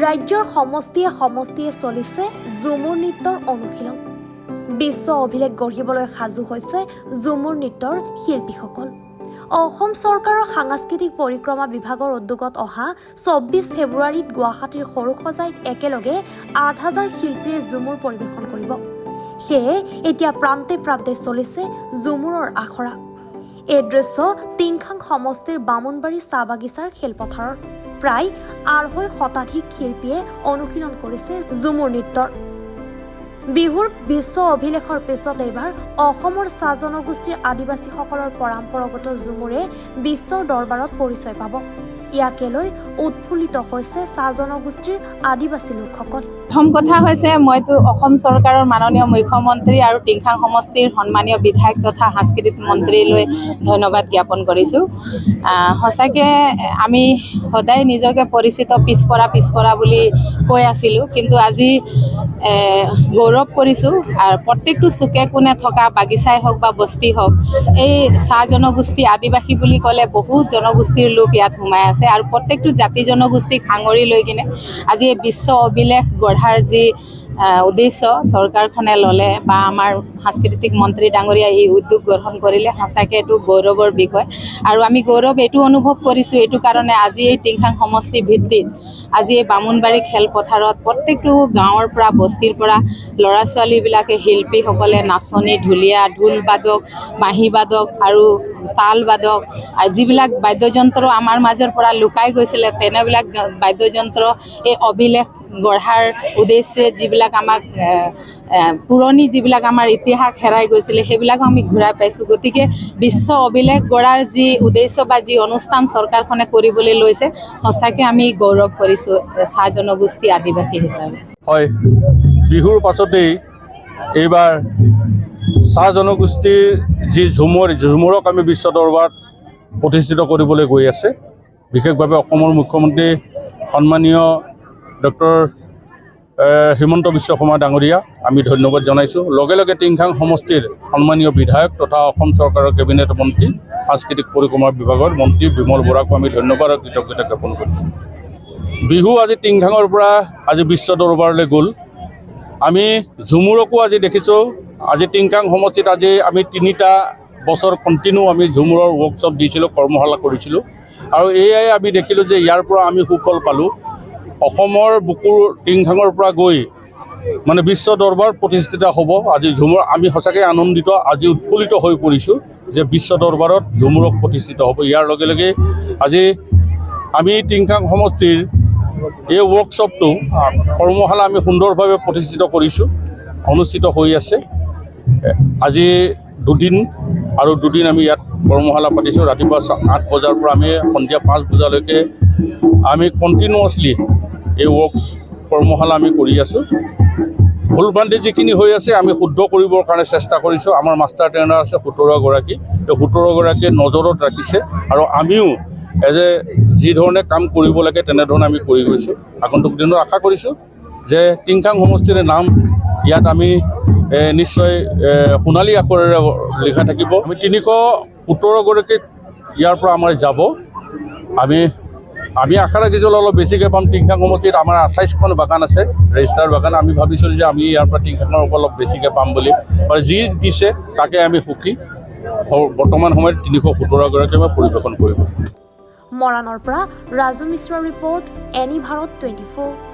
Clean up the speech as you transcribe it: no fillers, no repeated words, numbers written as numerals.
ৰাজ্যৰ সমষ্টিয়ে সমষ্টিয়ে চলিছে ঝুমুৰ নৃত্যৰ অনুশীলন। বিশ্ব অভিলেখ গঢ়িবলৈ সাজু হৈছে ঝুমুৰ নৃত্যৰ শিল্পীসকল। অসম চৰকাৰৰ সাংস্কৃতিক পৰিক্ৰমা বিভাগৰ উদ্যোগত অহা ২৪ ফেব্ৰুৱাৰীত গুৱাহাটীৰ সৰুসজাইত একেলগে ৮,০০০ শিল্পীয়ে ঝুমুৰ পৰিৱেশন কৰিব। সেয়ে এতিয়া প্ৰান্তে প্ৰান্তে চলিছে ঝুমুৰৰ আখৰা। এই দৃশ্য টিংখাং সমষ্টিৰ বামুণবাৰী চাহ বাগিচাৰ খেলপথাৰৰ। প্ৰায় ২৫০ শতাধিক শিল্পীয়ে অনুশীলন কৰিছে ঝুমুৰ নৃত্যৰ। বিহুৰ বিশ্ব অভিলেখৰ পিছত এইবাৰ অসমৰ চাহ জনগোষ্ঠীৰ আদিবাসীসকলৰ পৰম্পৰাগত ঝুমুৰে বিশ্বৰ দৰবাৰত পৰিচয় পাব। ইয়াকে লৈ উৎফুল্লিত হৈছে চাহ জনগোষ্ঠীৰ আদিবাসী লোকসকল। প্ৰথম কথা হৈছে মইতো অসম চৰকাৰৰ মাননীয় মুখ্যমন্ত্ৰী আৰু টিংখাং সমষ্টিৰ সন্মানীয় বিধায়ক তথা সাংস্কৃতিক মন্ত্ৰীলৈ ধন্যবাদ জ্ঞাপন কৰিছোঁ। সঁচাকৈ আমি সদায় নিজকে পৰিচিত পিছপৰা বুলি কৈ আছিলোঁ, কিন্তু আজি গৌৰৱ কৰিছোঁ। আৰু প্ৰত্যেকটো চুকে কোণে থকা বাগিচাই হওক বা বস্তি হওক, এই চাহ জনগোষ্ঠী আদিবাসী বুলি ক'লে বহুত জনগোষ্ঠীৰ লোক ইয়াত সোমাই আছে আৰু প্ৰত্যেকটো জাতি জনগোষ্ঠীক সাঙুৰি লৈ কিনে আজি এই বিশ্ব অভিলেখ গঢ়াৰ যি উদ্দেশ্য চৰকাৰখনে ল'লে বা আমাৰ সাংস্কৃতিক মন্ত্ৰী ডাঙৰীয়া এই উদ্যোগ গ্ৰহণ কৰিলে, সঁচাকৈ এইটো গৌৰৱৰ বিষয়। আৰু আমি গৌৰৱ এইটো অনুভৱ কৰিছোঁ এইটো কাৰণে আজি এই টিংখাং সমষ্টি ভিত্তিত আজি এই বামুণবাৰী খেলপথাৰত প্ৰত্যেকটো গাঁৱৰ পৰা বস্তিৰ পৰা ল'ৰা ছোৱালীবিলাকে শিল্পীসকলে নাচনী, ঢুলীয়া, ঢোল বাদক, বাঁহী বাদক আৰু তাল বাদক যিবিলাক বাদ্যযন্ত্ৰ আমাৰ মাজৰ পৰা লুকাই গৈছিলে, তেনেবিলাক বাদ্যযন্ত্ৰ এই অভিলেখ গঢ়াৰ উদ্দেশ্যে যিবিলাক আমাক পুৰণি যিবিলাক আমাৰ ইতিহাস হেৰাই গৈছিলে সেইবিলাকো আমি ঘূৰাই পাইছোঁ। গতিকে বিশ্ব অভিলেখ গঢ়াৰ যি উদ্দেশ্য বা যি অনুষ্ঠান চৰকাৰখনে কৰিবলৈ লৈছে, সঁচাকৈ আমি গৌৰৱ কৰিছোঁ চাহ জনগোষ্ঠী আদিবাসী হিচাপে। হয়, বিহুৰ পাছতেই এইবাৰ চাহ জনগোষ্ঠীৰ যি ঝুমুৰক আমি বিশ্ব দৰবাৰত প্ৰতিষ্ঠিত কৰিবলৈ গৈ আছে। বিশেষভাৱে অসমৰ মুখ্যমন্ত্ৰী সন্মানীয় ডক্টৰ হিমন্ত বিশ্ব শৰ্মা ডাঙৰীয়া আমি ধন্যবাদ জনাইছোঁ। লগে লগে টিংখাং সমষ্টিৰ সন্মানীয় বিধায়ক তথা অসম চৰকাৰৰ কেবিনেট মন্ত্ৰী সাংস্কৃতিক পৰিক্ৰমা বিভাগৰ মন্ত্ৰী বিমল বৰাকো আমি ধন্যবাদ আৰু কৃতজ্ঞতা জ্ঞাপন কৰিছোঁ। বিহু আজি টিংখাঙৰ পৰা আজি বিশ্ব দৰবাৰলৈ গ'ল। আমি ঝুমুৰকো আজি দেখিছোঁ। আজি টিংখাং সমষ্টিত আজি আমি ৩টা বছৰ কণ্টিনিউ আমি ঝুমুৰৰ ৱৰ্কশ্বপ দিছিলোঁ, কৰ্মশালা কৰিছিলোঁ আৰু এয়াই আমি দেখিলোঁ যে ইয়াৰ পৰা আমি সুফল পালোঁ। অসমৰ বুকুৰ টিংখাঙৰ পৰা গৈ মানে বিশ্ব দৰবাৰ প্ৰতিষ্ঠিত হ'ব আজি ঝুমুৰ। আমি সঁচাকৈ আনন্দিত, আজি উৎফুল্লিত হৈ পৰিছোঁ যে বিশ্ব দৰবাৰত ঝুমুৰক প্ৰতিষ্ঠিত হ'ব। ইয়াৰ লগে লগে আজি আমি টিংখাং সমষ্টিৰ এই ৱৰ্কশ্বপটো কৰ্মশালা আমি সুন্দৰভাৱে প্ৰতিষ্ঠিত কৰিছোঁ, অনুষ্ঠিত হৈ আছে। আজি দুদিন আৰু দুদিন আমি ইয়াত কৰ্মশালা পাতিছোঁ। ৰাতিপুৱা ৮ বজাৰ পৰা আমি সন্ধিয়া ৫ বজালৈকে আমি কণ্টিনিউৱাছলি এই কৰ্মশালা আমি কৰি আছোঁ। ভুল ভ্ৰান্তি যিখিনি হৈ আছে আমি শুদ্ধ কৰিবৰ কাৰণে চেষ্টা কৰিছোঁ। আমাৰ মাষ্টাৰ ট্ৰেইনাৰ আছে ১৭ গৰাকী, এই ১৭ গৰাকীয়ে নজৰত ৰাখিছে আৰু আমিও যি ধৰণে কাম কৰিব লাগে তেনেধৰণে আমি কৰি গৈছোঁ। আগন্তুক দিনত আশা কৰিছোঁ যে টিংখাং সমষ্টিৰ নাম ইয়াত আমি নিশ্চয় সোণালী আখৰেৰে লিখা থাকিব। আমি ৩১৭ গৰাকীক ইয়াৰ পৰা আমাৰ যাব। আমি আশা ৰাখিছোঁ অলপ বেছিকৈ পাম। টিংখাং সমষ্টিত আমাৰ ২৮খন বাগান আছে, ৰেজিষ্টাৰ বাগান। আমি ভাবিছিলোঁ যে আমি ইয়াৰ পৰা টিংখাঙৰ অলপ বেছিকৈ পাম বুলি, আৰু যি দিছে তাকে আমি সুখী। বৰ্তমান সময়ত ৩১৭ গৰাকীয়ে আমি পৰিৱেশন কৰিব। মৰাণৰ পৰা ৰাজু মিশ্ৰৰ ৰিপৰ্ট, এনি ভাৰত 24।